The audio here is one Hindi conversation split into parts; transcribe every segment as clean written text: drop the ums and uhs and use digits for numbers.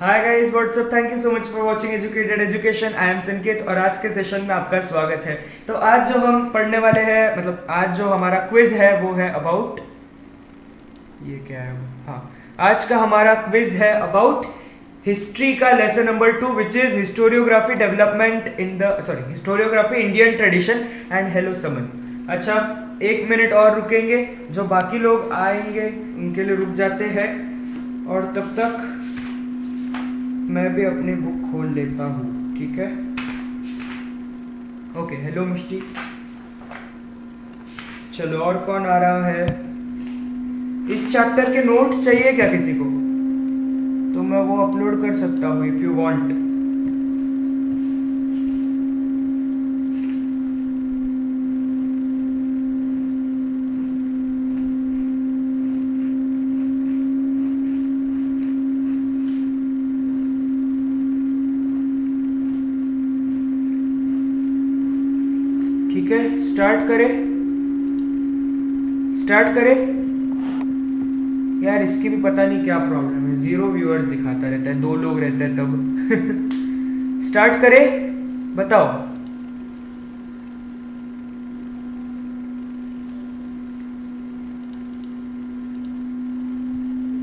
Hi guys what's up, thank you so much for watching educated education. I am संकेत और आज के सेशन में आपका स्वागत है। तो आज जो हम पढ़ने वाले हैं, मतलब आज जो हमारा क्विज है वो है अबाउट, ये क्या है वो, हाँ, आज का हमारा क्विज है अबाउट हिस्ट्री का lesson number 2 which is historiography development in the historiography Indian tradition and hello Saman. अच्छा, 1 मिनट और रुकेंगे, जो बाकी लोग आएंगे उनके लिए रुक जाते हैं और तब तक मैं भी अपनी बुक खोल लेता हूँ, ठीक है। ओके, हेलो मिष्टी। चलो, और कौन आ रहा है? इस चैप्टर के नोट चाहिए क्या किसी को? तो मैं वो अपलोड कर सकता हूँ इफ यू वांट। ठीक है, स्टार्ट करें। यार इसकी भी पता नहीं क्या प्रॉब्लम है, 0 व्यूअर्स दिखाता रहता है, 2 लोग रहते हैं तब। स्टार्ट करें, बताओ।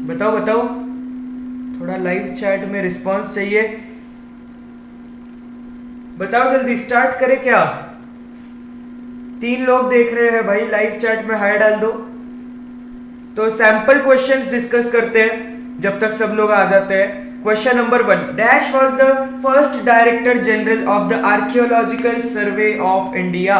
बताओ, थोड़ा लाइव चैट में रिस्पांस चाहिए। बताओ जल्दी, स्टार्ट करें क्या? 3 लोग देख रहे हैं भाई, लाइव चैट में हाय डाल दो। तो सैंपल क्वेश्चंस डिस्कस करते हैं जब तक सब लोग आ जाते हैं। Question number 1, dash was the first director general of the archaeological survey of India.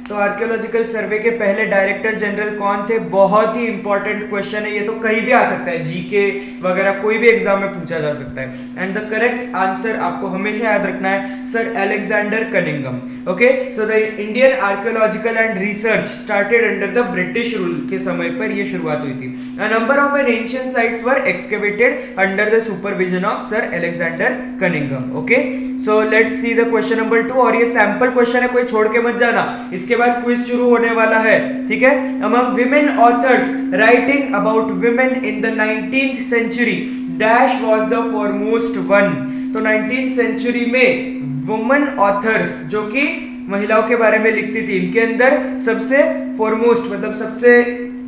तो आर्कियोलॉजिकल सर्वे के पहले डायरेक्टर जनरल कौन थे? बहुत ही इंपॉर्टेंट क्वेश्चन है ये, तो कहीं भी आ सकता है, जीके वगैरह कोई भी एग्जाम में पूछा जा सकता है। एंड द करेक्ट आंसर आपको हमेशा याद रखना है, sir Alexander Cunningham. Okay, so the Indian archaeological and research started under the British rule के समय पर ये शुरुआत हुई थी। A number of N ancient sites were excavated under the supervision of sir Alexander Cunningham. Okay, so let's see the question number 2, और ये सैंपल क्वेश्चन है, कोई छोड़ के मत जाना, इसके बाद क्विज शुरू होने वाला है, ठीक है। Among women authors writing about women in the 19th century, dash was the foremost one. तो 19th सेंचुरी में वुमेन ऑथर्स जो कि महिलाओं के बारे में लिखती थी, इनके अंदर सबसे फॉरमोस्ट मतलब सबसे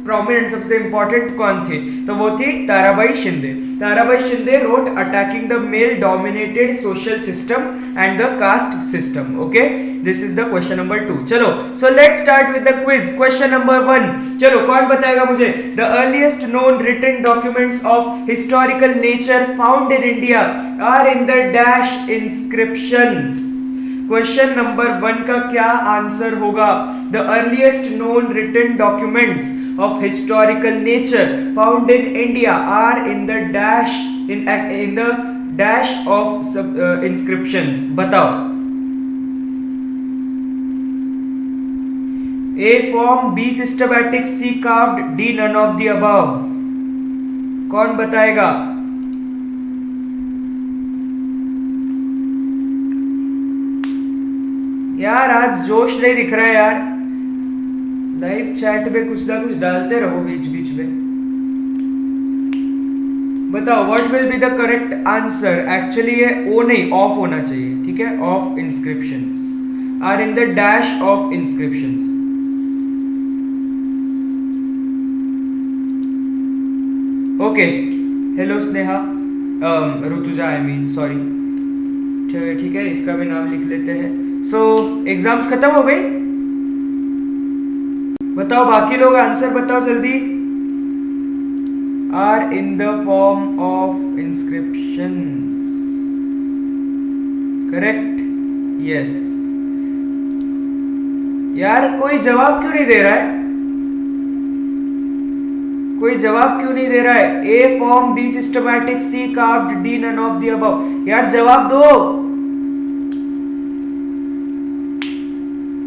प्रोमिनेंट, सबसे इंपॉर्टेंट कौन थे? तो वो थी Tarabai Shinde. Tarabai Shinde wrote attacking the male dominated social system and the caste system. Okay, this is the question number 2। चलो, so let's start with the quiz. Question number 1, चलो कौन बताएगा मुझे? The earliest known written documents of historical nature found in India are in the dash inscriptions. Question number 1 का क्या आंसर होगा? The earliest known written documents of historical nature found in India are in the dash of inscriptions। बताओ। A form, B systematic, C carved, D none of the above। कौन बताएगा? यार आज जोश नहीं दिख रहा है यार, लाइव चैट में कुछ ना कुछ डालते रहो बीच बीच में। बताओ, what will be the correct answer? Actually ये ओ नहीं, ऑफ होना चाहिए, ठीक है। Of inscriptions are in the dash of inscriptions. Okay, hello Sneha, Rutuja, I mean sorry, ठीक है, इसका भी नाम लिख लेते हैं। सो एग्जाम्स खत्म हो गई? बताओ बाकी लोग, आंसर बताओ जल्दी। Are in the form of inscriptions, correct? Yes. यार कोई जवाब क्यों नहीं दे रहा है? A form, B systematic, C carved, D none of the above. यार जवाब दो।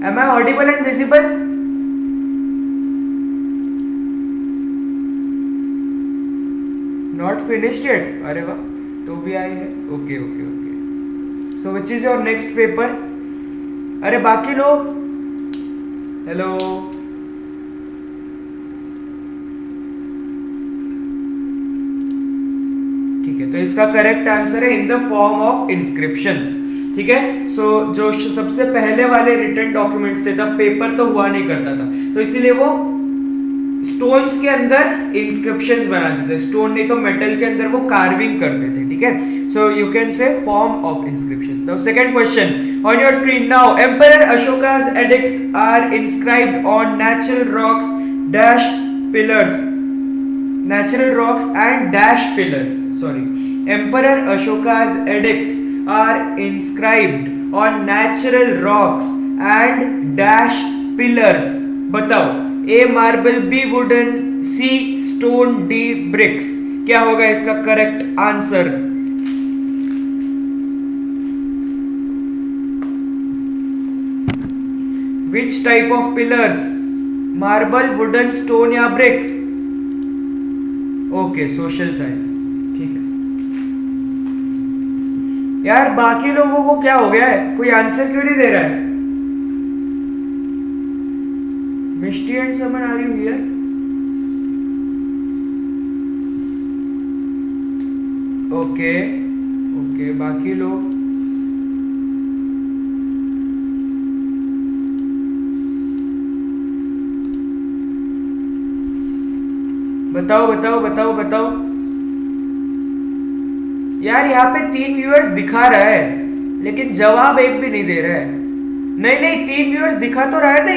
Am I audible and visible? Not finished yet? अरे वाह, तो भी आई है। Okay. So which is your next paper? अरे बाकी लोग, हेलो, ठीक है, तो इसका करेक्ट आंसर है in the form of inscriptions. ठीक है, सो जो सबसे पहले वाले रिटन डॉक्यूमेंट्स थे तब पेपर तो हुआ नहीं करता था, तो इसीलिए वो स्टोन्स के अंदर इंस्क्रिप्शंस बनाते थे, स्टोन नहीं तो मेटल के अंदर वो कार्विंग करते थे। ठीक है, so you can say form of inscriptions. Now second question on your screen now, emperor Ashoka's edicts are inscribed on natural rocks dash pillars, natural rocks and dash pillars, sorry, emperor Ashoka's edicts are inscribed on natural rocks and dash pillars। बताओ, A marble, B wooden, C stone, D bricks, क्या होगा इसका correct answer? Which type of pillars? Marble, wooden, stone या ब्रिक्स? Okay, social science. ठीक है यार, बाकी लोगों को क्या हो गया है, कोई आंसर क्यों नहीं दे रहा है? Mishti and Saman, are you here? Okay okay, बाकी लोग बताओ बताओ बताओ बताओ यार, यहाँ पे 3 व्यूअर्स दिखा रहा है लेकिन जवाब एक भी नहीं दे रहा है। नहीं नहीं, 3 व्यूअर्स दिखा तो रहा है ना,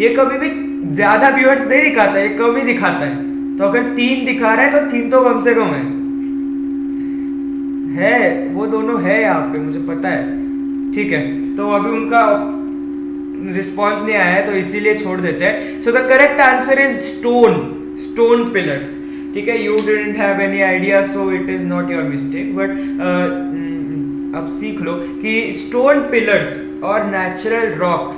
ये कभी भी ज्यादा व्यूअर्स नहीं दिखाता, ये कम ही दिखाता है। तो अगर 3 दिखा रहा है तो 3 तो कम से कम है, वो दोनों है यहाँ पे, मुझे पता है। ठीक है, तो अभी उनका रिस्पॉन्स नहीं आया है तो इसीलिए छोड़ देते हैं। सो the correct answer is stone pillars. ठीक है, you didn't have any idea so it is not your mistake, but अब सीख लो कि स्टोन पिलर्स और नेचुरल रॉक्स,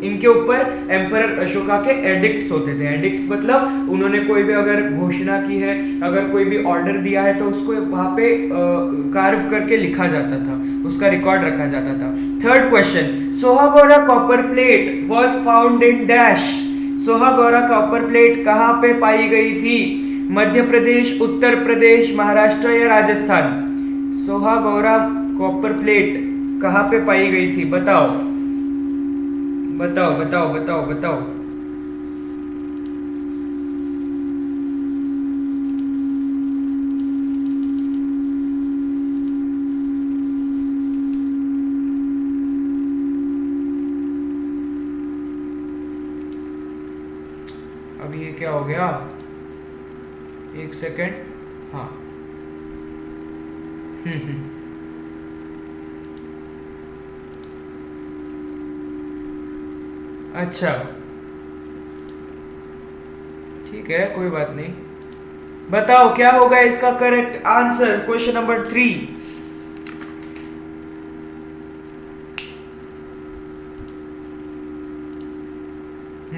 इनके ऊपर एम्परर अशोका के एडिक्ट्स होते थे। एडिक्ट्स मतलब उन्होंने कोई भी अगर घोषणा की है, अगर कोई भी ऑर्डर दिया है तो उसको वहां पे कार्व करके लिखा जाता था, उसका रिकॉर्ड रखा जाता था। Third question, Sohagaura copper plate was found in dash. Sohagaura copper plate कहाँ पे पाई गई थी? मध्य प्रदेश, उत्तर प्रदेश, महाराष्ट्र या राजस्थान? सोहागोरा कॉपर प्लेट कहाँ पे पाई गई थी? बताओ बताओ बताओ बताओ बताओ। अभी ये क्या हो गया? एक सेकेंड, हाँ अच्छा ठीक है, कोई बात नहीं। बताओ क्या होगा इसका करेक्ट आंसर? Question number 3।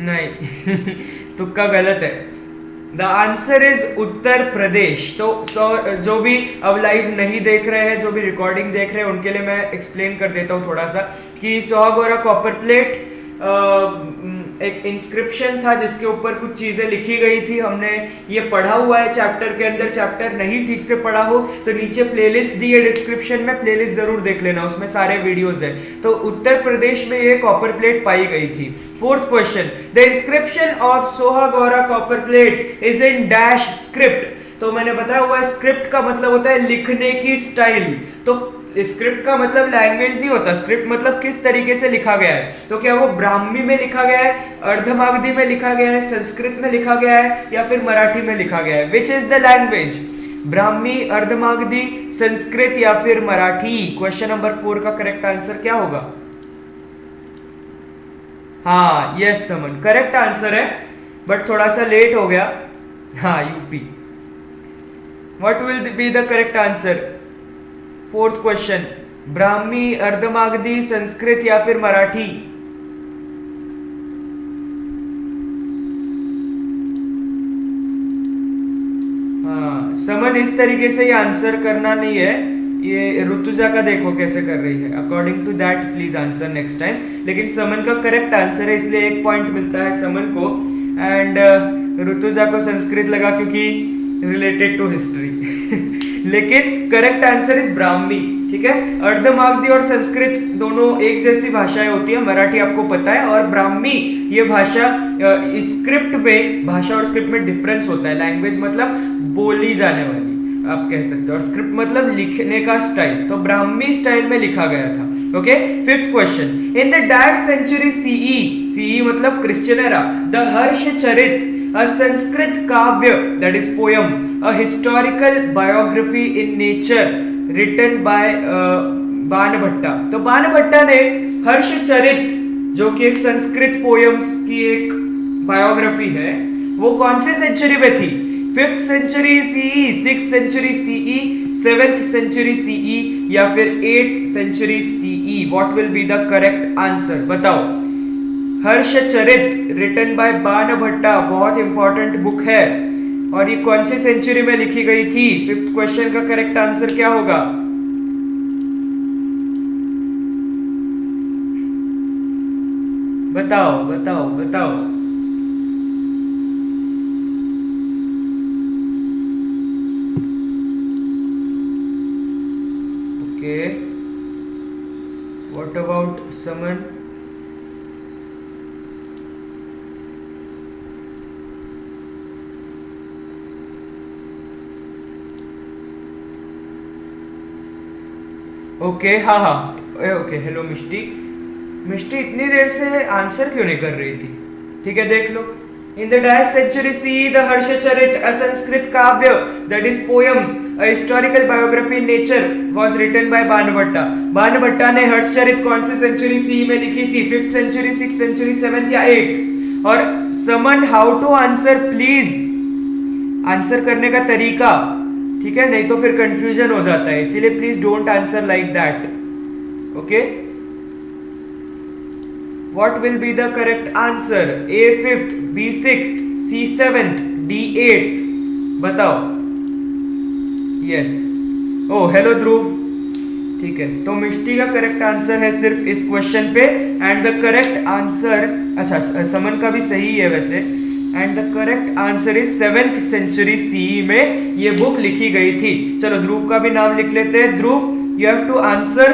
नहीं तुक्का गलत है। The answer is Uttar Pradesh. तो जो भी अब लाइव नहीं देख रहे हैं, जो भी रिकॉर्डिंग देख रहे हैं, उनके लिए मैं एक्सप्लेन कर देता हूँ थोड़ा सा कि सोहागोरा कॉपर प्लेट एक इंस्क्रिप्शन था जिसके ऊपर कुछ चीजें लिखी गई थी। हमने ये पढ़ा हुआ है चैप्टर के अंदर। चैप्टर नहीं ठीक से पढ़ा हो तो नीचे प्लेलिस्ट दी है डिस्क्रिप्शन में, प्लेलिस्ट जरूर देख लेना, उसमें सारे वीडियोस है। तो उत्तर प्रदेश में ये कॉपर प्लेट पाई गई थी। Fourth question, the inscription of Sohagaura copper plate is in dash script. तो मैंने बताया हुआ है स्क्रिप्ट का मतलब होता है लिखने की स्टाइल। तो स्क्रिप्ट का मतलब लैंग्वेज नहीं होता, स्क्रिप्ट मतलब किस तरीके से लिखा गया है। तो क्या वो ब्राह्मी में लिखा गया है, अर्धमागधी में लिखा गया है, संस्कृत में लिखा गया है या फिर मराठी में लिखा गया है? Which is the language? Brahmi, Ardhamagadhi, Sanskrit या फिर मराठी? क्वेश्चन नंबर 4 का करेक्ट आंसर क्या होगा? हाँ यस समन, करेक्ट आंसर है बट थोड़ा सा लेट हो गया। हाँ UP. What will be the correct answer? Fourth question, Brahmi, Ardhamagadhi, Sanskrit या फिर मराठी? हाँ समन, इस तरीके से ये आंसर करना नहीं है। ये ऋतुजा का देखो कैसे कर रही है, according to that please answer next time. लेकिन समन का करेक्ट आंसर है इसलिए 1 पॉइंट मिलता है समन को, एंड ऋतुजा को संस्कृत लगा क्योंकि रिलेटेड टू हिस्ट्री लेकिन करेक्ट आंसर इज ब्राह्मी, ठीक है। अर्धमागधी और संस्कृत दोनों एक जैसी भाषाएं होती है, मराठी आपको पता है, और ब्राह्मी ये भाषा स्क्रिप्ट में, भाषा और स्क्रिप्ट में डिफरेंस होता है। लैंग्वेज मतलब बोली जाने वाली आप कह सकते हो, और स्क्रिप्ट मतलब लिखने का स्टाइल, तो ब्राह्मी स्टाइल में लिखा गया था। Okay, fifth question, in the dash century CE मतलब Christian era, the Harshacharita, a Sanskrit kavya, that is poem, a historical biography in nature written by बाणभट्टा। तो बाणभट्टा ने हर्षचरित जो कि एक संस्कृत पोयम्स की एक बायोग्राफी है, वो कौन से सेंचुरी में थी? 5th century CE, 6th century CE, 7th century CE या फिर 8th century CE? What will be the correct answer, बताओ। हर्षचरित रिटन बाय बाणभट्टा, बहुत इंपॉर्टेंट बुक है, और ये कौन सी सेंचुरी में लिखी गई थी? 5th क्वेश्चन का करेक्ट आंसर क्या होगा? बताओ बताओ बताओ। Okay, what about Saman? Okay, हाँ हाँ, ओके, हेलो मिष्टी। मिष्टी इतनी देर से आंसर क्यों नहीं कर रही थी? ठीक है, देख लो। In the dash century C the Harshacharita, a Sanskrit kavya, that is poems, a historical biography in nature was written by Banabhatta. Banabhatta ने हर्षचरित कौन सी सेंचुरी सी में लिखी थी? 5th century, 6th century, 7th या 8th? और Saman how to answer, please answer करने का तरीका, ठीक है, नहीं तो फिर कंफ्यूजन हो जाता है, इसीलिए please don't answer like that. Okay, what will be the correct answer? A 5th, B 6th, C 7th, D 8th? बताओ। यस, ओ हेलो ध्रुव, ठीक है। तो मिष्टी का करेक्ट आंसर है सिर्फ इस क्वेश्चन पे, एंड द करेक्ट आंसर, अच्छा समन का भी सही है वैसे, and the correct answer is 7th century CE में ये बुक लिखी गई थी। चलो ध्रुव का भी नाम लिख लेते हैं। Dhruv, you have to answer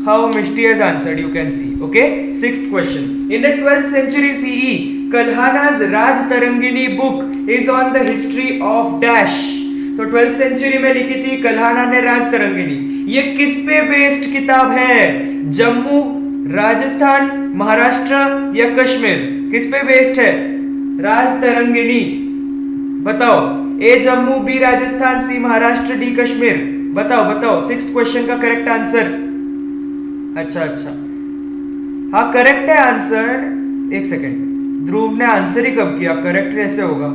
how Mishti has answered, you can see. Okay, 6th question, in the 12th century CE Kalhana's Rajatarangini book is on the history of dash. तो 12th सेंचुरी में लिखी थी कल्हाना ने राजतरंगिणी। ये किस पे बेस्ड किताब है? जम्मू, राजस्थान, महाराष्ट्र या कश्मीर? किस पे बेस्ड है राजतरंगिणी? बताओ। ए Jammu, B Rajasthan, C Maharashtra, D Kashmir? बताओ बताओ। 6th क्वेश्चन का करेक्ट आंसर। अच्छा अच्छा, हाँ करेक्ट है आंसर। एक सेकेंड, ध्रुव ने आंसर ही कब किया? करेक्ट कैसे होगा?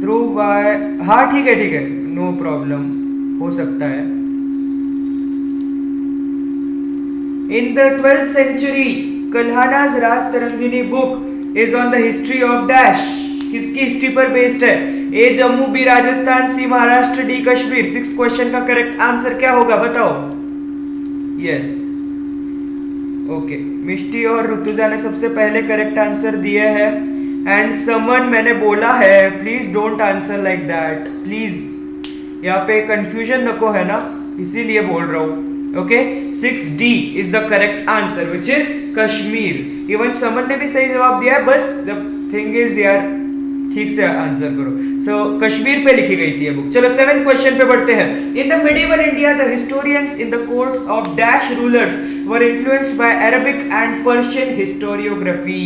ध्रुव, हाँ ठीक है, नो प्रॉब्लम, हो सकता है। In the 12th century Kalhana's Rajatarangini book is on the history of dash. किसकी हिस्ट्री पर बेस्ड है? A Jammu, B Rajasthan, C Maharashtra, D Kashmir? 6th question का करेक्ट आंसर क्या होगा, बताओ। यस, ओके, मिष्टी और ऋतुजा ने सबसे पहले करेक्ट आंसर दिए हैं, एंड समन मैंने बोला है please don't answer like that, please, यहाँ पे कंफ्यूजन नको है ना, इसीलिए बोल रहा हूँ। Okay, 6D is the correct answer which is Kashmir. Even Saman ने भी सही जवाब दिया है, बस द थिंग इज यार ठीक से आंसर करो। सो कश्मीर पे लिखी गई थी ये बुक। चलो 7th क्वेश्चन पे बढ़ते हैं। In the medieval India the historians in the courts of dash rulers were influenced by Arabic and Persian historiography.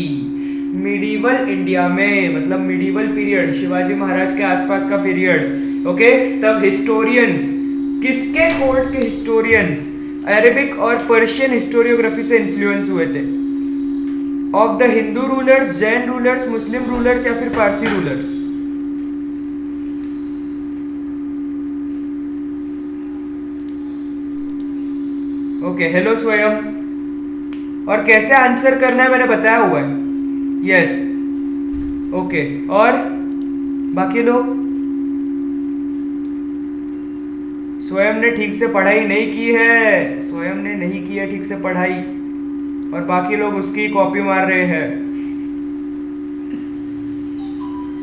Medieval India में मतलब मिडिवल पीरियड, शिवाजी महाराज के आसपास का पीरियड। ओके, तब हिस्टोरियंस, किसके कोर्ट के हिस्टोरियंस अरेबिक और पर्शियन हिस्टोरियोग्राफी से इन्फ्लुएंस हुए थे? Of the Hindu rulers, Jain rulers, Muslim rulers या फिर पारसी रूलर्स? ओके, हेलो स्वयं। और कैसे आंसर करना है मैंने बताया हुआ है। यस, ओके, और बाकी लोग? स्वयं ने ठीक से पढ़ाई नहीं की है, स्वयं ने नहीं की है ठीक से पढ़ाई, और बाकी लोग उसकी कॉपी मार रहे हैं।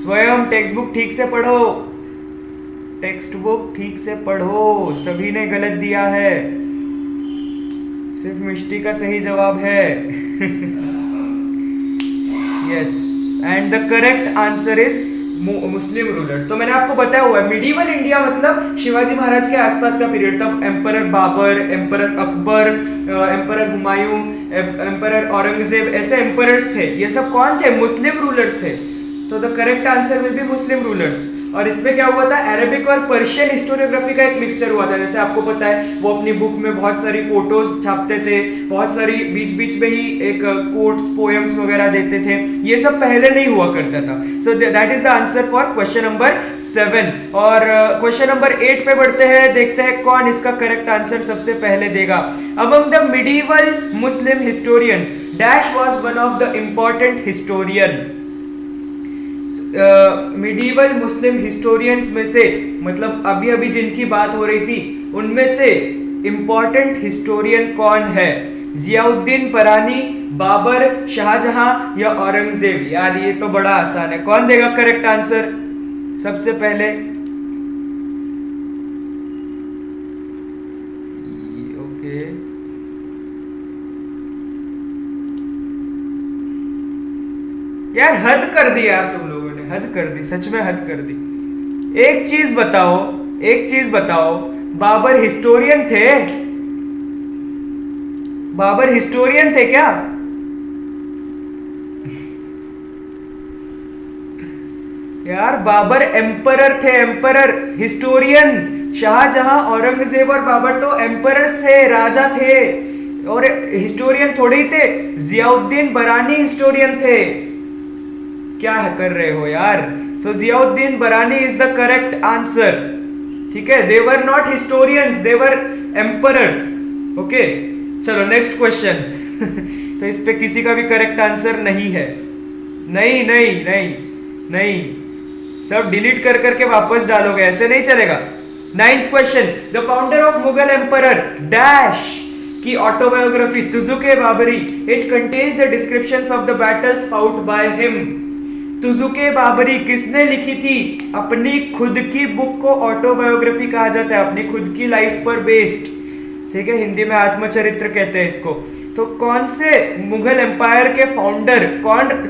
स्वयं टेक्स्ट बुक ठीक से पढ़ो, टेक्स्ट बुक ठीक से पढ़ो, सभी ने गलत दिया है, सिर्फ मिष्टी का सही जवाब है। Yes, and the correct answer is Muslim rulers. तो मैंने आपको बताया हुआ है मिडीवल इंडिया मतलब शिवाजी महाराज के आसपास का पीरियड, तब emperor Babur, emperor Akbar, emperor Humayun, emperor Aurangzeb, ऐसे एम्परर्स थे। ये सब कौन थे? मुस्लिम रूलर्स थे। तो the correct answer will be Muslim rulers. और इसमें क्या हुआ था, अरेबिक और पर्शियन हिस्टोरियोग्राफी का एक मिक्सचर हुआ था। जैसे आपको पता है वो अपनी बुक में बहुत सारी फोटोज छापते थे, बहुत सारी बीच बीच में ही एक कोट्स पोएम्स वगैरह देते थे, ये सब पहले नहीं हुआ करता था। So that is the answer for question number 7। और क्वेश्चन नंबर 8 पे बढ़ते हैं, देखते हैं कौन इसका करेक्ट आंसर सबसे पहले देगा। Among the medieval Muslim historians dash was one of the important historian. Medieval Muslim historians में से, मतलब अभी अभी जिनकी बात हो रही थी उनमें से इंपॉर्टेंट हिस्टोरियन कौन है? जियाउद्दीन परानी, बाबर, शाहजहां या औरंगजेब? यार ये तो बड़ा आसान है, कौन देगा करेक्ट आंसर सबसे पहले? ओके, यार हद कर दी यार, तुम लोगों ने हद कर दी, सच में हद कर दी। एक चीज बताओ, एक चीज बताओ, बाबर हिस्टोरियन थे? बाबर हिस्टोरियन थे क्या? यार बाबर एम्परर थे, एम्परर, हिस्टोरियन शाहजहां, औरंगजेब और बाबर तो एम्परर्स थे, राजा थे, और हिस्टोरियन थोड़े ही थे। जियाउद्दीन बरानी हिस्टोरियन थे। क्या कर रहे हो यार? सो जियाउद्दीन बरानी इज द करेक्ट आंसर, ठीक है। They were not historians, they were emperors. Okay, चलो नेक्स्ट क्वेश्चन। तो इस पे किसी का भी करेक्ट आंसर नहीं है। नहीं नहीं नहीं नहीं, सब डिलीट कर करके वापस डालोगे, ऐसे नहीं चलेगा। 9th question, the founder of Mughal emperor dash की autobiography Tuzuk-e Baburi, it contains the descriptions of the battles fought by him. Tuzuk-e Baburi किसने लिखी थी? अपनी खुद की बुक को ऑटोबायोग्राफी कहा जाता है, अपनी खुद की लाइफ पर बेस्ड, ठीक है, हिंदी में आत्मचरित्र कहते हैं इसको। तो कौन से मुगल एम्पायर के फाउंडर,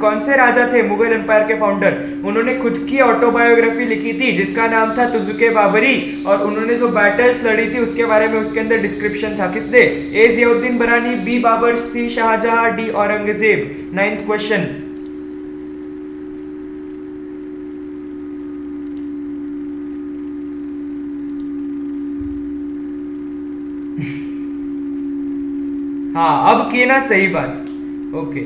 कौन से राजा थे मुगल एम्पायर के फाउंडर, उन्होंने खुद की ऑटोबायोग्राफी लिखी थी जिसका नाम था तुजुके बाबरी, और उन्होंने जो बैटल्स लड़ी थी उसके बारे में उसके अंदर डिस्क्रिप्शन था। किसने? A Ziauddin Barani, B Babur, C Shahjahan, D Aurangzeb. 9th question. हाँ, अब की ना सही बात। ओके,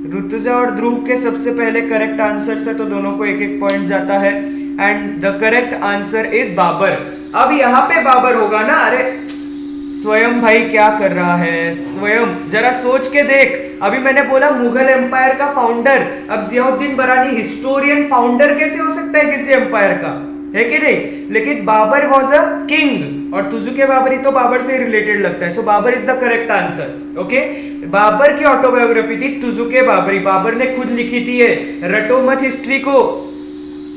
ऋतुजा और ध्रुव के सबसे पहले करेक्ट आंसर से तो दोनों को एक एक पॉइंट जाता है, and the correct answer is Babur. अब यहाँ पे बाबर होगा ना? अरे स्वयं भाई क्या कर रहा है? स्वयं जरा सोच के देख, अभी मैंने बोला मुगल एम्पायर का फाउंडर, अब जियाउद्दीन बरानी हिस्टोरियन, फाउंडर कैसे हो सकता है किसी एम्पायर का, है कि नहीं? लेकिन बाबर वॉज अ किंग, और तुजुके बाबरी तो बाबर से रिलेटेड लगता है, so Babur is the correct answer. Okay, Babur की ऑटोबायोग्राफी थी तुजुके बाबरी, बाबर ने खुद लिखी थी। ये रटो मत हिस्ट्री को,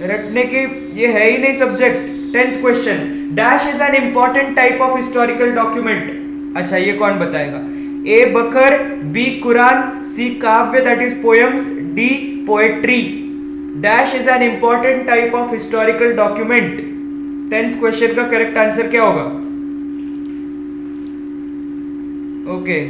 रटने की ये है ही नहीं subject. 10th question, dash is an important type of historical document. अच्छा, ये कौन बताएगा? ए bakhar, B Quran, C kavya that is poems, D poetry. Dash is an important type of historical document. 10th question का करेक्ट आंसर क्या होगा? ओके,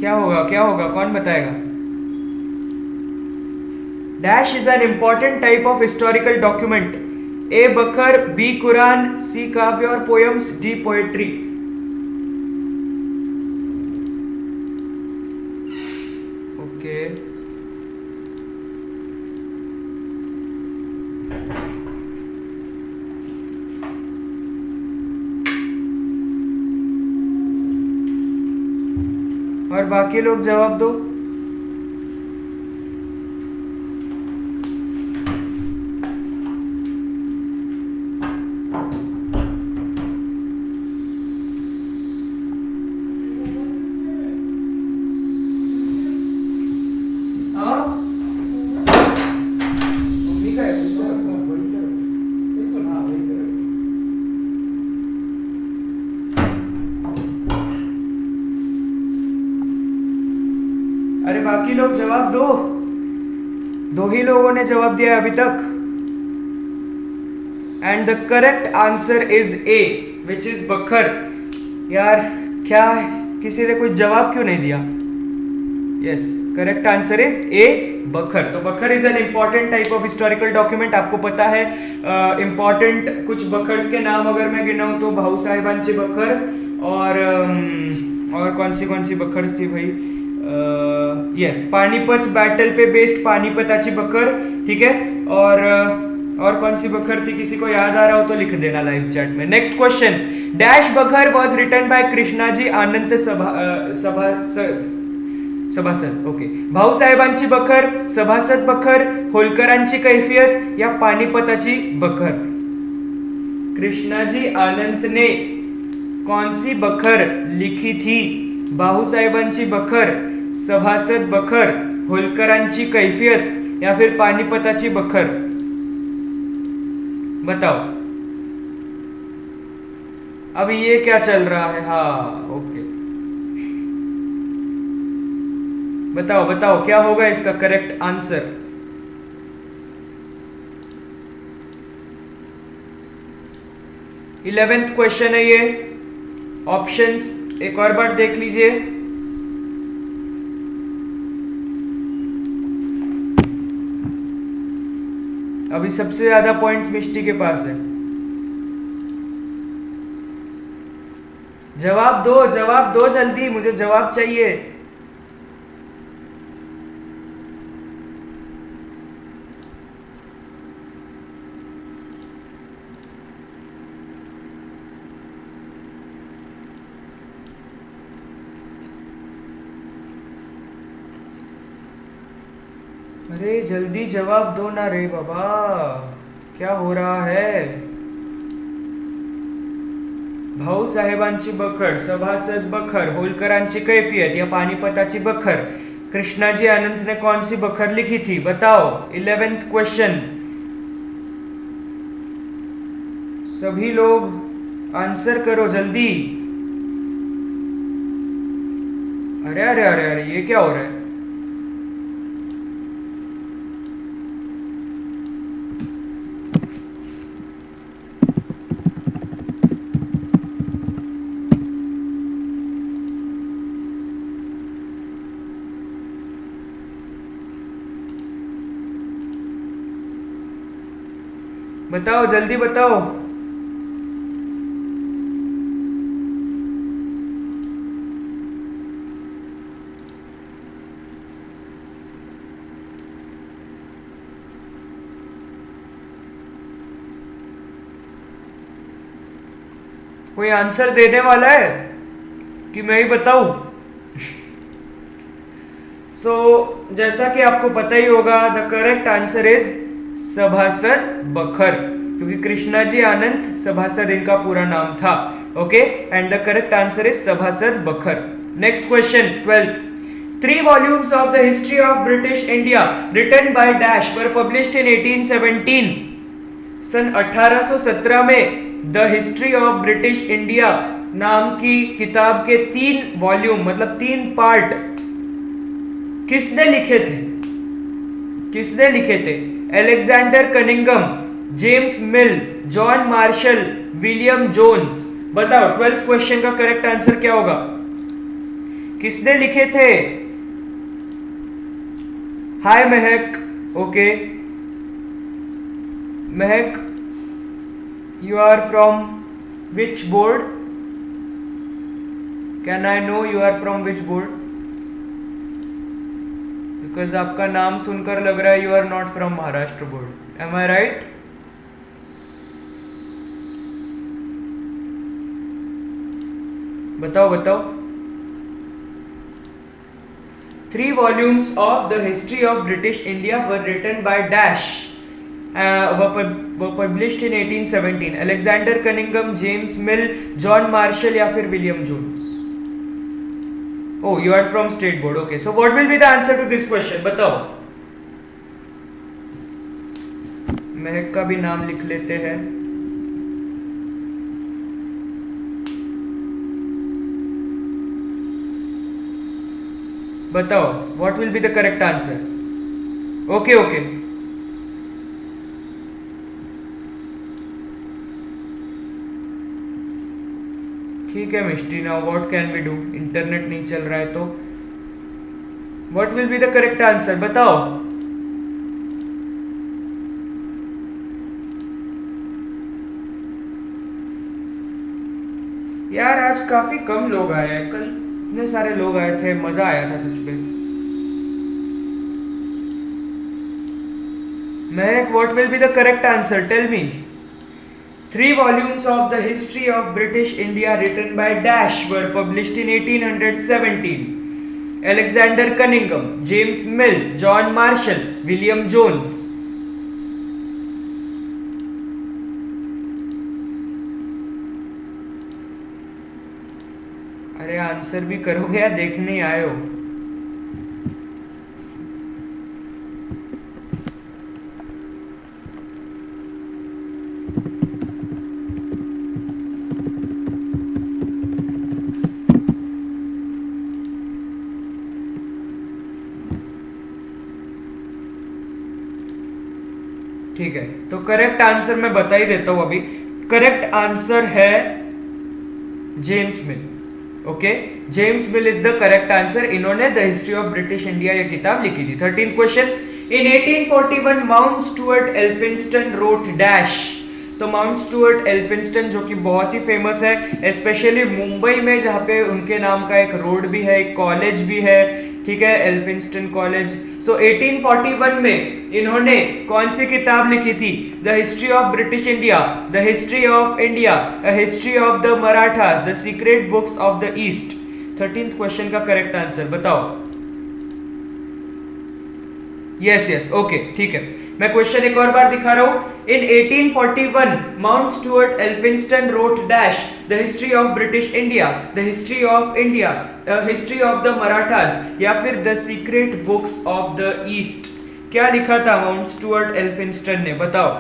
क्या होगा, क्या होगा, कौन बताएगा? Dash is an important type of historical document. A bakhar, B Quran, C kavya और पोएम्स, डी पोएट्री। ओके, और बाकी लोग जवाब दो। बाकी लोग जवाब दो। दो ही लोगों ने जवाब दिया अभी तक। And the correct answer is a, which is बखर। यार क्या किसी ने कोई जवाब क्यों नहीं दिया? Yes, correct answer is a, बखर। तो बखर is an important type of historical document. आपको पता है इंपॉर्टेंट कुछ बखर्स के नाम अगर मैं गिनाऊं तो भाऊ साहेबांची बखर और कौन सी बखर्स थी भाई? यस, पानीपत बैटल पे बेस्ड पानीपताची बखर, ठीक है। और कौन सी बखर थी? किसी को याद आ रहा हो तो लिख देना लाइव चैट में। नेक्स्ट क्वेश्चन, डैश बखर वॉज रिटन बाय कृष्णाजी आनंद सभासद। ओके, भाऊ साहेबांची बखर, सभासद बखर, होलकरांची कैफियत या पानीपताची बखर? कृष्णाजी आनंद ने कौन सी बखर लिखी थी? भाऊ साहेबांची बखर, सभासद बखर, होलकरांची कैफियत या फिर पानीपताची बखर? बताओ। अब ये क्या चल रहा है? हाँ, ओके, बताओ क्या होगा इसका करेक्ट आंसर? इलेवेंथ क्वेश्चन है ये। ऑप्शंस एक और बार देख लीजिए। अभी सबसे ज्यादा पॉइंट्स मिष्टी के पास है। जवाब दो जल्दी, मुझे जवाब चाहिए। अरे जल्दी जवाब दो ना रे बाबा, क्या हो रहा है? भाऊ साहेबांची बखर, सभासद बखर, होलकरांची कैफियत या पानीपताची बखर? कृष्णाजी आनंद ने कौन सी बखर लिखी थी? बताओ। 11th क्वेश्चन, सभी लोग आंसर करो जल्दी। अरे अरे अरे अरे, ये क्या हो रहा है? बताओ जल्दी बताओ। कोई आंसर देने वाला है कि मैं ही बताऊं? जैसा कि आपको पता ही होगा, द करेक्ट आंसर इज सभासद बखर, क्योंकि कृष्णाजी आनंद सभासद इनका पूरा नाम था। Okay, and the correct answer is सभासद बखर। Next question, 12th, 3 volumes of the history of British India written by Dash were published in 1817. सन 1817 में the history of British India नाम की किताब के 3 वॉल्यूम मतलब 3 पार्ट किसने लिखे थे? Alexander Cunningham, James Mill, John Marshall, William Jones? बताओ 12th क्वेश्चन का करेक्ट आंसर क्या होगा? किसने लिखे थे? हाय महक। Okay Mahak, you are from which board? Can I know you are from which board? Because आपका नाम सुनकर लग रहा है you are not from Maharashtra board. Am I right? बताओ। 3 volumes of the history of British India were written by Dash. were published in 1817. Alexander Cunningham, James Mill, John Marshall या फिर William Jones? Oh, you are from state board. Okay, so what will be the answer to this question? बताओ। महक का भी नाम लिख लेते हैं। बताओ what will be the correct answer. Okay okay, ठीक है Mishti, now what can we do, internet नहीं चल रहा है तो what will be the correct answer बताओ। यार आज काफी कम लोग आए हैं, कल इतने सारे लोग आए थे, मजा आया था सच में। Mehak what will be the correct answer, tell me. 3 volumes of the history of British India written by Dash were published in 1817. Alexander Cunningham, James Mill, John Marshall, William Jones. अरे आंसर भी करोगे या देखने आए हो? ठीक है, तो करेक्ट आंसर मैं बता ही देता हूं अभी। करेक्ट आंसर है James Mill. Okay, James Mill is the correct answer. इन्होंने the history of British India ये किताब लिखी थी। 13th question, in 1841 Mount Stuart Elphinstone wrote dash. तो माउंट स्टुअर्ट एल्फिंस्टन जो कि बहुत ही फेमस है, स्पेशली मुंबई में, जहाँ पे उनके नाम का एक रोड भी है, एक कॉलेज भी है, ठीक है, एल्फिंस्टन कॉलेज। सो 1841 में इन्होंने कौन सी किताब लिखी थी? The history of British India, the history of India, the history of the Marathas, the secret books of the east. 13th question का करेक्ट आंसर बताओ। यस यस, ओके, ठीक है, मैं क्वेश्चन एक और बार दिखा रहा हूं। In 1841 Mount Stuart Elphinstone wrote dash the history of British India, the history of India, the history of the Marathas, या फिर the secret books of the east. क्या लिखा था माउंट स्टुअर्ट एल्फिंस्टन ने, बताओ।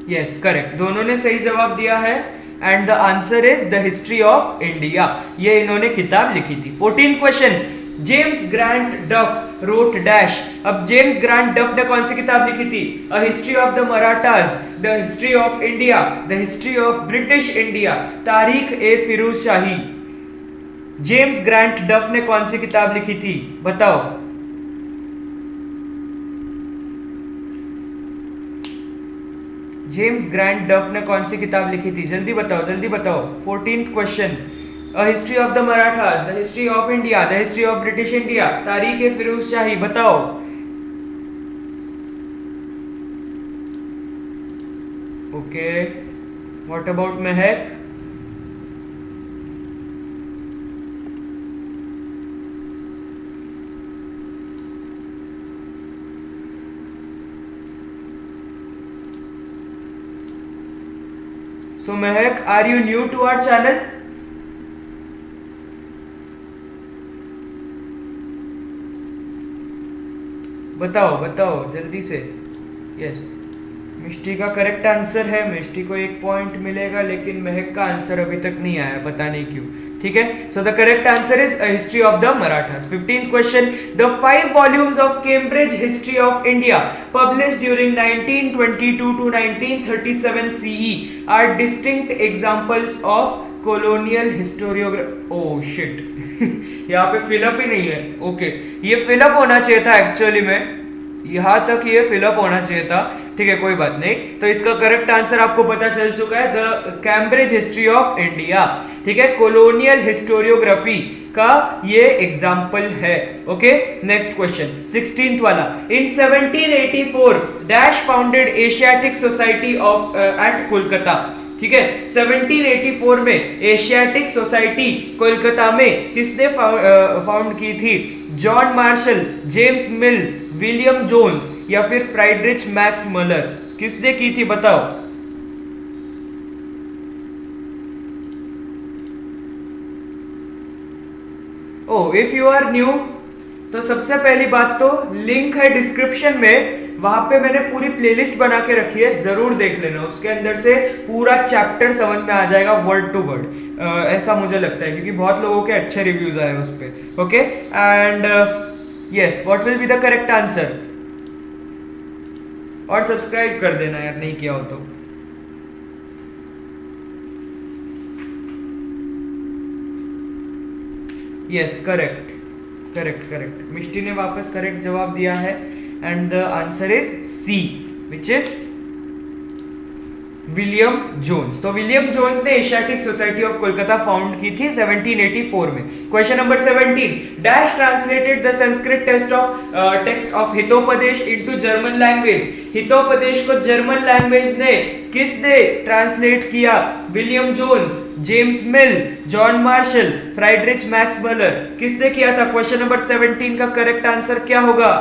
यस करेक्ट, दोनों ने सही जवाब दिया है and the answer is the history of India. ये इन्होंने किताब लिखी थी। 14th क्वेश्चन, जेम्स ग्रांट डफ रोट डैश। अब जेम्स ग्रांट डफ ने कौन सी किताब लिखी थी? A history of the Marathas, the history of India, the history of British India, तारीख ए फिरोज शाही। जेम्स ग्रांट डफ ने कौन सी किताब लिखी थी, बताओ। जेम्स ग्रांट डफ ने कौन सी किताब लिखी थी? जल्दी बताओ, जल्दी बताओ। 14th question, a history of the Marathas, the history of India, the history of British India, तारीख ए फिरोज शाही, बताओ। Okay, what about Mahak? So Mehak, are you new to our channel? बताओ बताओ जल्दी से। यस, मिष्टी का करेक्ट आंसर है, मिष्टी को 1 पॉइंट मिलेगा, लेकिन महक का आंसर अभी तक नहीं आया, पता नहीं क्यों। ठीक है, so the correct answer is history of the Marathas. 15th question, the 5 volumes of Cambridge History of India published during 1922 to 1937 CE are distinct examples of colonial historiography। Oh shit, यहाँ पे फिलअप ही नहीं है। ओके, ये फिलअप होना चाहिए था एक्चुअली में, यहां तक ये फिलअप होना चाहिए था। ठीक है, कोई बात नहीं। तो इसका करेक्ट आंसर आपको पता चल चुका है, the Cambridge history of India. ठीक है, कोलोनियल हिस्टोरियोग्राफी का ये एग्जाम्पल है। ओके, नेक्स्ट क्वेश्चन 16th वाला। In 1784 dash founded Asiatic Society of at Kolkata. ठीक है, 1784 में एशियाटिक सोसाइटी कोलकाता में किसने फाउंड की थी? John Marshall, James Mill, William Jones, या फिर फ्राइड्रिच मैक्स मलर। किसने की थी बताओ। Oh if you are new, तो सबसे पहली बात तो लिंक है डिस्क्रिप्शन में, वहां पे मैंने पूरी प्लेलिस्ट बना के रखी है, जरूर देख लेना। उसके अंदर से पूरा चैप्टर समझ में आ जाएगा वर्ड टू वर्ड, ऐसा मुझे लगता है, क्योंकि बहुत लोगों के अच्छे रिव्यूज आए उस पे। Okay, and yes, what will be the correct answer? और सब्सक्राइब कर देना यार, नहीं किया हो तो। Yes, correct correct correct, Mishti ने वापस करेक्ट जवाब दिया है, and the answer is C, which is William Jones. तो विलियम जोन्स ने Asiatic Society of Kolkata found की थी 1784 में। Question number 17, dash translated the Sanskrit text of Hitopadesha into German language. Hitopadesha को जर्मन लैंग्वेज ने किसने ट्रांसलेट किया? William Jones, James Mill, John Marshall, Friedrich Max Muller, किसने किया था? क्वेश्चन नंबर 17 का करेक्ट आंसर क्या होगा,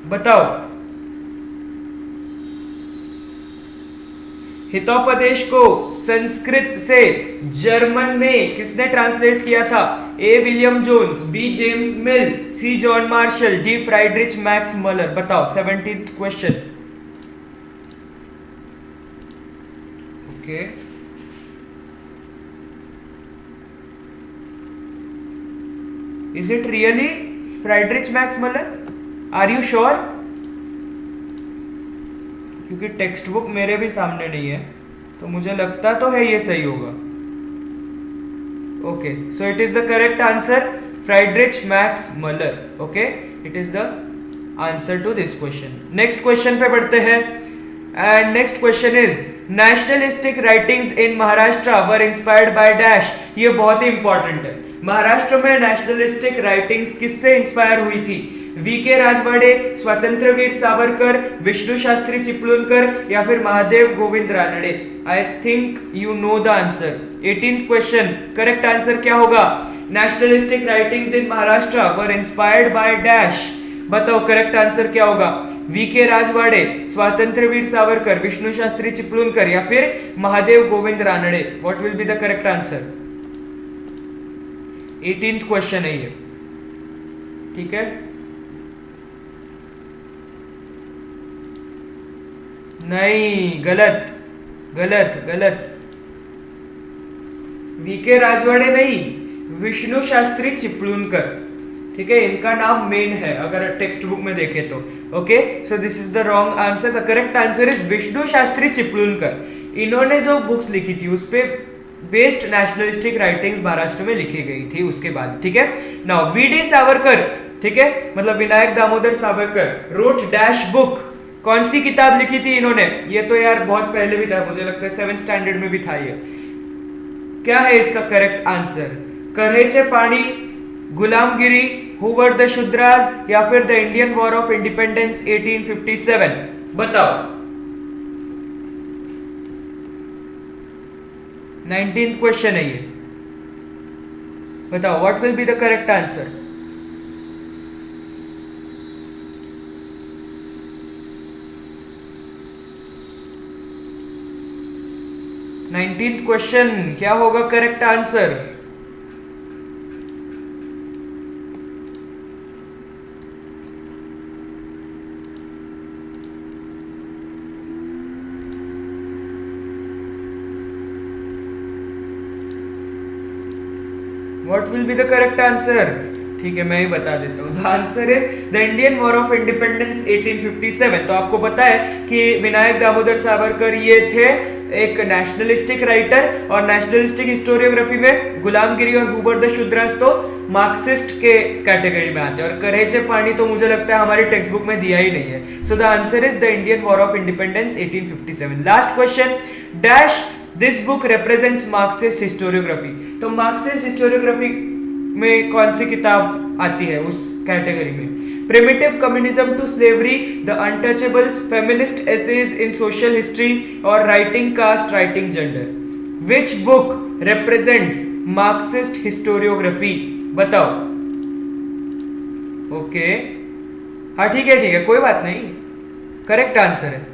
बताओ। हितोपदेश को संस्कृत से जर्मन में किसने ट्रांसलेट किया था? A William Jones, B James Mill, C John Marshall, D Friedrich Max Muller. बताओ 17th question. Okay, is it really Friedrich Max Muller? Are you sure? क्योंकि टेक्स्ट बुक मेरे भी सामने नहीं है, तो मुझे लगता तो है ये सही होगा। Okay, so it is the correct answer, Friedrich Max Muller. Okay, it is the answer to this question. Next question पे बढ़ते हैं, and next question is nationalistic writings in Maharashtra were inspired by dash. ये बहुत ही इंपॉर्टेंट है। महाराष्ट्र में नेशनलिस्टिक राइटिंग्स किससे इंस्पायर हुई थी? वीके राजवाड़े, स्वतंत्रवीर सावरकर, विष्णु शास्त्री चिपलूनकर, या फिर Mahadev Govind Ranade. I think you know the answer. 18th question, correct answer क्या होगा? Nationalistic writings in Maharashtra were inspired by dash. बताओ करेक्ट आंसर क्या होगा? वीके राजवाड़े, स्वतंत्रवीर सावरकर, विष्णु शास्त्री चिपलूनकर, या फिर Mahadev Govind Ranade. What will be the correct answer? 18th question है ये, ठीक है? नहीं, गलत गलत गलत, वीके राजवाड़े नहीं, विष्णु शास्त्री चिपलूनकर, ठीक है? इनका नाम मेन है अगर टेक्स्ट बुक में देखें तो। Okay, so this is the wrong answer. The correct answer is Vishnu Shastri Chiplunkar. इन्होंने जो बुक्स लिखी थी उस पे बेस्ड नेशनलिस्टिक राइटिंग्स महाराष्ट्र में लिखी गई थी उसके बाद, ठीक है? नाउ वीडी सावरकर, ठीक है, मतलब Vinayak Damodar Savarkar, wrote dash book. कौन सी किताब लिखी थी इन्होंने? ये तो यार बहुत पहले भी था, मुझे लगता है 7th स्टैंडर्ड में भी था ये। क्या है इसका करेक्ट आंसर? कऱ्हेचे पाणी, गुलामगिरी, हु वर द शूद्रास, या फिर the Indian war of independence 1857। बताओ। 19th क्वेश्चन है ये, बताओ what will be the correct answer? Question क्या होगा correct answer? What will be the correct answer? ठीक है, मैं ही बता देता हूँ। The answer is the Indian war of independence 1857। तो आपको पता है कि विनायक दामोदर सावरकर ये थे एक नेशनलिस्टिक राइटर, और नेशनलिस्टिक हिस्टोरियोग्राफी में गुलामगिरी और हुबर द शूद्रास तो मार्क्सिस्ट के कैटेगरी में आते हैं, और कऱ्हेचे पाणी तो मुझे लगता है हमारी टेक्स्ट बुक में दिया ही नहीं है। So the answer is the Indian war of independence 1857। Last question, dash this book represents Marxist historiography. तो मार्क्सिस्ट हिस्टोरियोग्राफी में कौन सी किताब आती है उस कैटेगरी में? Primitive communism to slavery, the untouchables, feminist essays in social history, और writing caste, writing gender. Which book represents Marxist historiography? बताओ। ओके, हाँ ठीक है, कोई बात नहीं, करेक्ट आंसर है।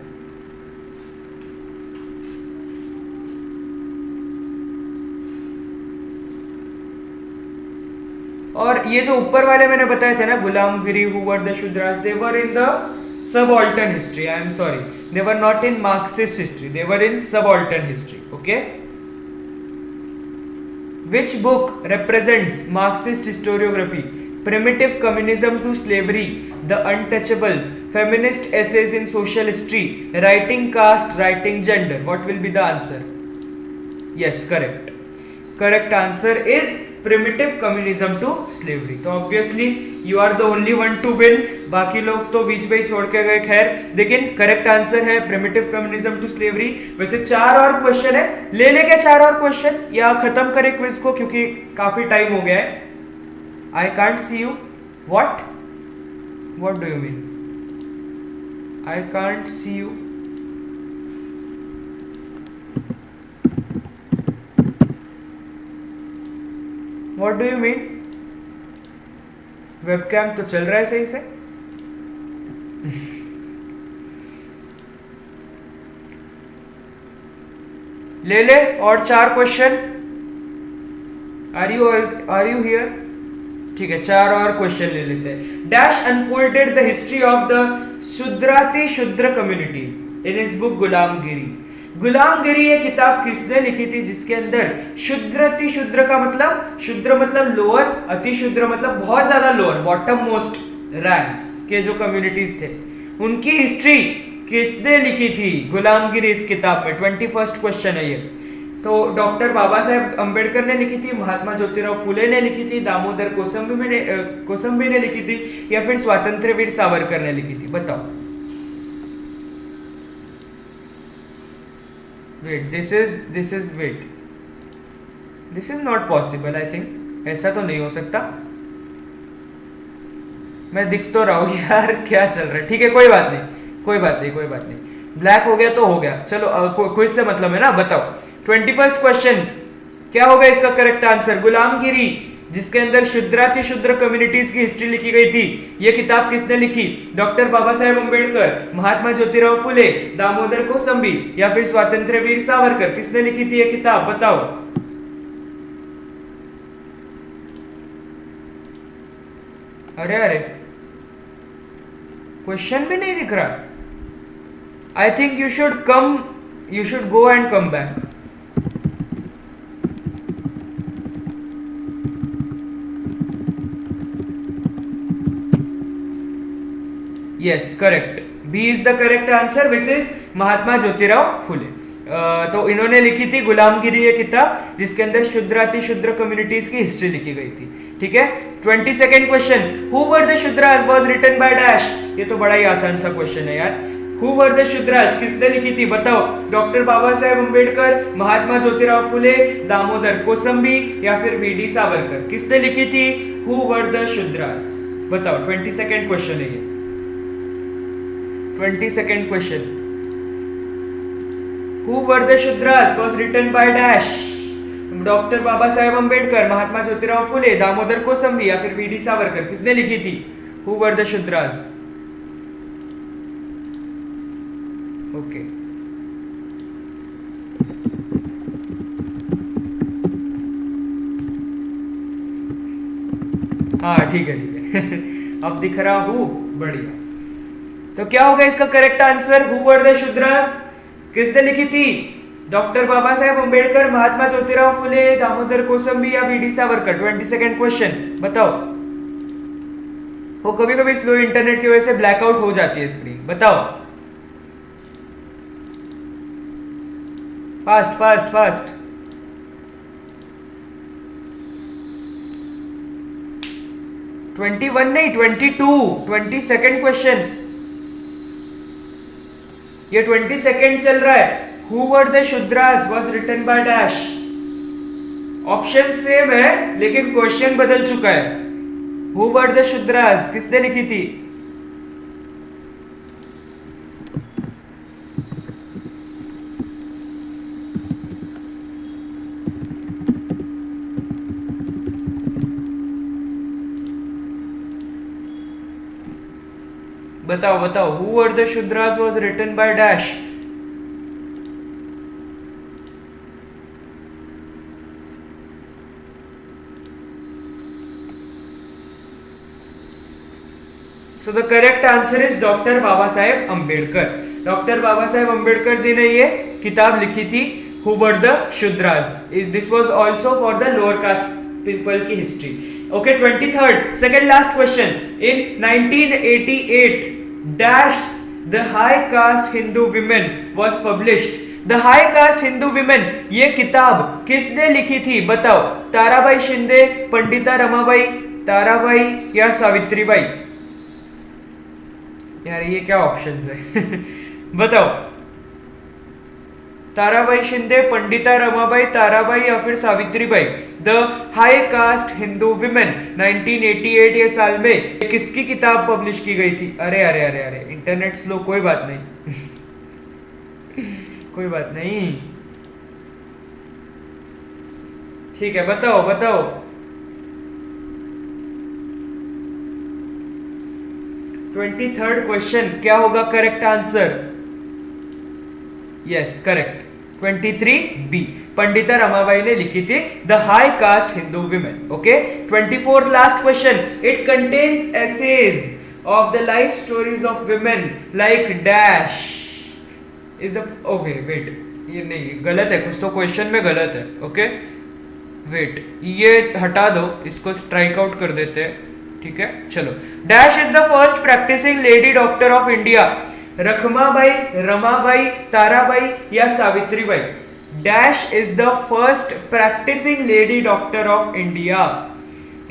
और ये जो ऊपर वाले मैंने बताए थे ना, गुलामगिरी, who were the Shudras, they were in the subaltern history. I am sorry, they were not in Marxist history, they were in subaltern history. Okay, which book represents Marxist historiography? Primitive Communism to Slavery, The Untouchables, Feminist Essays in Social History, Writing Caste, Writing Gender. What will be the answer? Yes, correct. Correct answer is Primitive Communism to Slavery. तो obviously you are the only one to win. बाकी लोग तो बीच में ही छोड़ के गए, खैर, लेकिन करेक्ट आंसर है Primitive Communism to Slavery. वैसे 4 और क्वेश्चन है, ले लेंगे 4 और क्वेश्चन या खत्म करें क्विज को क्योंकि काफी टाइम हो गया है. I can't see you. What? What do you mean? I can't see you. What do you mean? Webcam तो चल रहा है सही से. ले ले और 4 क्वेश्चन. Are you here? ठीक है, 4 और क्वेश्चन ले लेते हैं. Dash unfolded the history of the Shudrati Shudra communities in his book गुलामगिरी. गुलामगिरी ये किताब किसने लिखी थी जिसके अंदर शुद्राति शूद्र का मतलब, शूद्र मतलब लोअर, अति शूद्र मतलब बहुत ज्यादा लोअर, बॉटम मोस्ट रैंक्स के जो कम्युनिटीज थे उनकी हिस्ट्री किसने लिखी थी? गुलामगिरी इस किताब में. 21st क्वेश्चन है ये. तो डॉक्टर बाबा साहेब अंबेडकर ने लिखी थी, महात्मा ज्योतिराव फुले ने लिखी थी, दामोदर कोसंबी ने लिखी थी, या फिर स्वातंत्र्य वीर सावरकर ने लिखी थी? बताओ. Wait, this is not possible. I think ऐसा तो नहीं हो सकता. मैं दिख तो रहा हूँ यार, क्या चल रहा है. ठीक है, कोई बात नहीं. ब्लैक हो गया तो हो गया. चलो क्विज से मतलब है ना. बताओ 21st क्वेश्चन क्या होगा इसका करेक्ट आंसर? गुलामगिरी जिसके अंदर शूद्राति शूद्र कम्युनिटीज की हिस्ट्री लिखी गई थी, ये किताब किसने लिखी? डॉक्टर बाबा साहेब अंबेडकर, महात्मा ज्योतिराव फुले, दामोदर कोसंबी या फिर स्वातंत्र्य वीर सावरकर? किसने लिखी थी ये किताब? बताओ. अरे क्वेश्चन भी नहीं दिख रहा. I think you should go and come back. Yes, correct. B is the correct answer, which is Mahatma Jyotirao Phule. तो इन्होंने लिखी थी गुलामगिरी ये किताब जिसके अंदर शूद्राति शूद्र कम्युनिटीज की हिस्ट्री लिखी गई थी. ठीक है. 22nd question, who were the Shudras was written by dash. ये तो बड़ा ही आसान सा क्वेश्चन है यार. हु वर द शूद्रास किसने लिखी थी? बताओ. डॉक्टर बाबा साहेब अंबेडकर, महात्मा ज्योतिराव फुले, दामोदर कोसंबी या फिर वी.डी. सावरकर? किसने लिखी थी हु वर द शूद्रास? बताओ. 22nd क्वेश्चन है ये. 22nd question, who were the Shudras was written by dash. Doctor Baba Saheb Ambedkar, Mahatma Jyotirao Phule, Damodar Kosambi या फिर वी.डी. सावरकर? किसने लिखी थी who were the Shudras? Okay. हाँ ठीक है. अब दिख रहा हूँ, बढ़िया. तो क्या होगा इसका correct answer? Who were the Shudras किसने लिखी थी? डॉक्टर बाबा साहेब अंबेडकर, महात्मा ज्योतिराव फुले, दामोदर कोसंबी या वी.डी. सावरकर? 22nd क्वेश्चन बताओ. वो कभी कभी स्लो इंटरनेट की वजह से ब्लैकआउट हो जाती है स्क्रीन. बताओ. फास्ट. 21 नहीं, 22. 22nd question. ये 22nd चल रहा है. Who were the Shudras was written by dash. Option same है लेकिन क्वेश्चन बदल चुका है. Who were the Shudras किसने लिखी थी? बताओ. Who were the Shudras was written by dash. So the correct answer is doctor Baba Saheb Ambedkar. Doctor Baba Saheb Ambedkar ji ने ये किताब लिखी थी, who were the Shudras. This was also for the lower caste people की history. Okay, 23rd second last question. In 1988 dash the high caste Hindu women was published. The high caste Hindu women, ये किताब किसने लिखी थी बताओ? ताराबाई शिंदे, पंडिता रमाबाई, ताराबाई या सावित्रीबाई? यार ये क्या ऑप्शंस है? बताओ, ताराबाई शिंदे, पंडिता रमाबाई, ताराबाई या फिर Savitribai? The high caste Hindu women 1988 ये साल में किसकी किताब पब्लिश की गई थी? अरे अरे अरे अरे, इंटरनेट स्लो, कोई बात नहीं। कोई बात नहीं, ठीक है, बताओ बताओ। 23rd क्वेश्चन, क्या होगा correct answer? Yes correct, 23B, Pandita Ramabai ने लिखी थी the high caste Hindu women. Okay, 24th last question. It contains essays of the life stories of women like dash is the. Okay wait, ये नहीं, गलत है कुछ तो, क्वेश्चन में गलत है। ओके वेट, ये हटा दो, इसको स्ट्राइक आउट कर देते हैं, ठीक है। चलो, dash is the first practicing lady doctor of India. Rakhmabai, Ramabai, Tarabai या Savitribai? Dash is the first practicing lady doctor of India.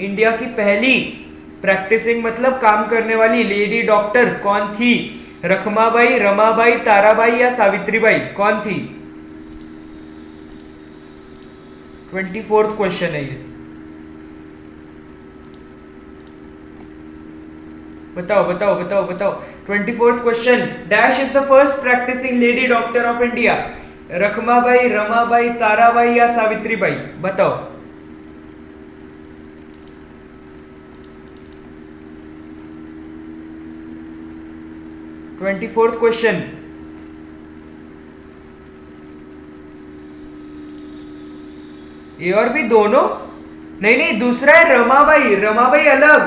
India की पहली प्रैक्टिसिंग मतलब काम करने वाली लेडी डॉक्टर कौन थी? रखमाबाई, रमाबाई, ताराबाई या सावित्रीबाई, कौन थी? 24th क्वेश्चन है ये, बताओ बताओ बताओ बताओ। 24th question, dash is the first practicing lady doctor of India. Rakhmabai, Ramabai, Tarabai या सावित्रीबाई? बताओ। ट्वेंटी फोर्थ क्वेश्चन, ये और भी दोनों? नहीं नहीं, दूसरा है रमाबाई। रमाबाई अलग,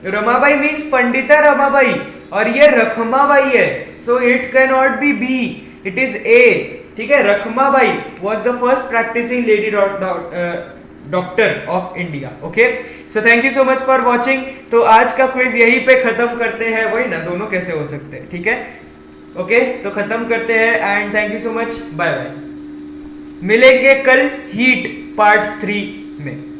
रमाबाई मीन्स पंडिता रमाबाई, और ये रखमाबाई है। So it can not be B, it is A, ठीक है। Rakhmabai was the first practicing lady doctor of India. Okay, so thank you so much for watching. तो आज का क्विज यहीं पे खत्म करते हैं। वही ना, दोनों कैसे हो सकते हैं, ठीक है। ओके, तो खत्म करते हैं and thank you so much, bye bye. मिलेंगे कल हीट पार्ट 3 में।